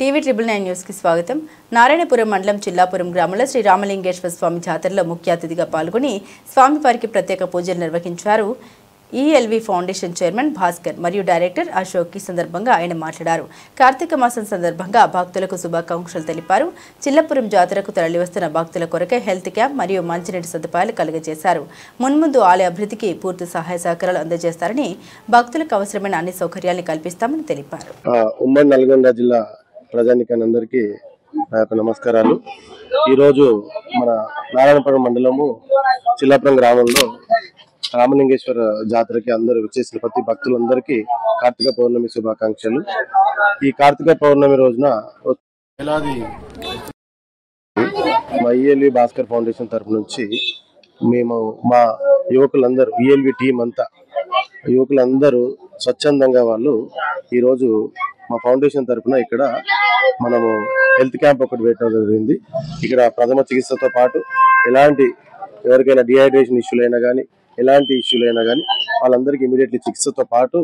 TV triple 9 news కి స్వాగతం. నారాయణపురం మండలం చిల్లాపురం గ్రామంలో శ్రీ రామలింగేశ్వర స్వామి జాతరలో ముఖ్య అతిథిగా పాల్గొని స్వామివారికి ప్రత్యేక పూజలు నిర్వహించారు. ఈఎల్వి ఫౌండేషన్ చైర్మన్ భాస్కర్ మరియు డైరెక్టర్ అశోక్. ఈ సందర్భంగా ఆయన మాట్లాడారు. కార్తీక మాసం సందర్భంగా భక్తులకు శుభాకాంక్షలు తెలిపారు. చిల్లపురం జాతరకు తరలివస్తున్న భక్తుల కొరకే హెల్త్ క్యాంప్ మరియు మంచినీటి సదుపాయాలు కలుగజేశారు. మున్ముందు ఆలయ అభివృద్ధికి పూర్తి సహాయ సహకారాలు అందజేస్తారని, భక్తులకు అవసరమైన అన్ని సౌకర్యాలను కల్పిస్తామని తెలిపారు. ఉమ్మడి నల్గొండ జిల్లా ప్రజానికానందరికీ నా యొక్క నమస్కారాలు. ఈరోజు మన నారాయణపురం మండలము చిల్లాపురం గ్రామంలో రామలింగేశ్వర జాతరకి అందరూ వచ్చేసిన ప్రతి భక్తులందరికీ కార్తీక పౌర్ణమి శుభాకాంక్షలు. ఈ కార్తీక పౌర్ణమి రోజున మా ఈఎల్వి భాస్కర్ ఫౌండేషన్ తరఫు నుంచి మేము మా యువకులందరూ ఈఎల్వి టీం అంతా యువకులందరూ స్వచ్ఛందంగా వాళ్ళు ఈరోజు మా ఫౌండేషన్ తరఫున ఇక్కడ మనము హెల్త్ క్యాంప్ ఒకటి పెట్టడం జరిగింది. ఇక్కడ ప్రథమ చికిత్సతో పాటు ఎలాంటి ఎవరికైనా డిహైడ్రేషన్ ఇష్యూలు అయినా కానీ ఎలాంటి ఇష్యూలు అయినా కానీ వాళ్ళందరికీ ఇమీడియట్లీ చికిత్సతో పాటు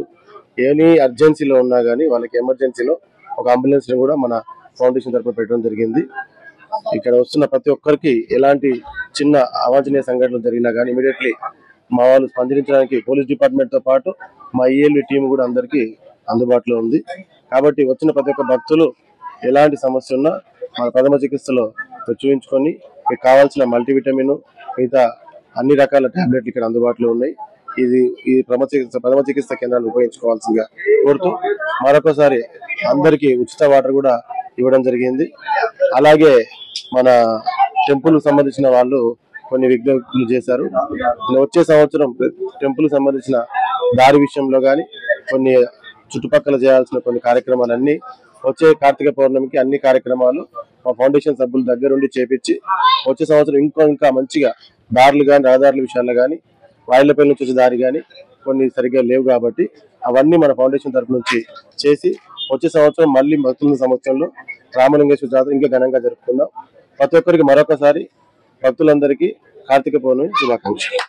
ఎనీ అర్జెన్సీలో ఉన్నా కానీ వాళ్ళకి ఎమర్జెన్సీలో ఒక అంబులెన్స్ ని కూడా మన ఫౌండేషన్ తరఫున పెట్టడం జరిగింది. ఇక్కడ వస్తున్న ప్రతి ఒక్కరికి ఎలాంటి చిన్న అవాంఛనీయ సంఘటనలు జరిగినా కానీ ఇమీడియట్లీ మా వాళ్ళు స్పందించడానికి పోలీస్ డిపార్ట్మెంట్ తో పాటు మా ఈఎల్వి టీం కూడా అందరికీ అందుబాటులో ఉంది. కాబట్టి వచ్చిన ప్రతి ఒక్క భక్తులు ఎలాంటి సమస్య ఉన్నా మన ప్రథమ చికిత్సలో చూపించుకొని మీకు కావాల్సిన మల్టీవిటమిన్ మిగతా అన్ని రకాల టాబ్లెట్లు ఇక్కడ అందుబాటులో ఉన్నాయి. ఈ ప్రథమ చికిత్స కేంద్రాన్ని ఉపయోగించుకోవాల్సిందిగా కోరుతూ మరొకసారి అందరికీ ఉచిత వాటర్ కూడా ఇవ్వడం జరిగింది. అలాగే మన టెంపుల్ సంబంధించిన వాళ్ళు కొన్ని విజ్ఞప్తులు చేశారు. వచ్చే సంవత్సరం టెంపుల్ సంబంధించిన దారి విషయంలో కానీ కొన్ని చుట్టుపక్కల చేయాల్సిన కొన్ని కార్యక్రమాలన్నీ వచ్చే కార్తీక పౌర్ణమికి అన్ని కార్యక్రమాలు మా ఫౌండేషన్ సభ్యుల దగ్గరుండి చేపించి వచ్చే సంవత్సరం ఇంకా మంచిగా దారులు కానీ రహదారుల విషయాల్లో కానీ వాయిలపల్లి నుంచి వచ్చే దారి కానీ కొన్ని సరిగ్గా లేవు కాబట్టి అవన్నీ మన ఫౌండేషన్ తరఫు నుంచి చేసి వచ్చే సంవత్సరం మళ్ళీ భక్తుల సమక్షంలో రామలింగేశ్వర జాతర ఇంకా ఘనంగా జరుపుకుందాం. ప్రతి ఒక్కరికి మరొకసారి భక్తులందరికీ కార్తీక పౌర్ణమి శుభాకాంక్షలు.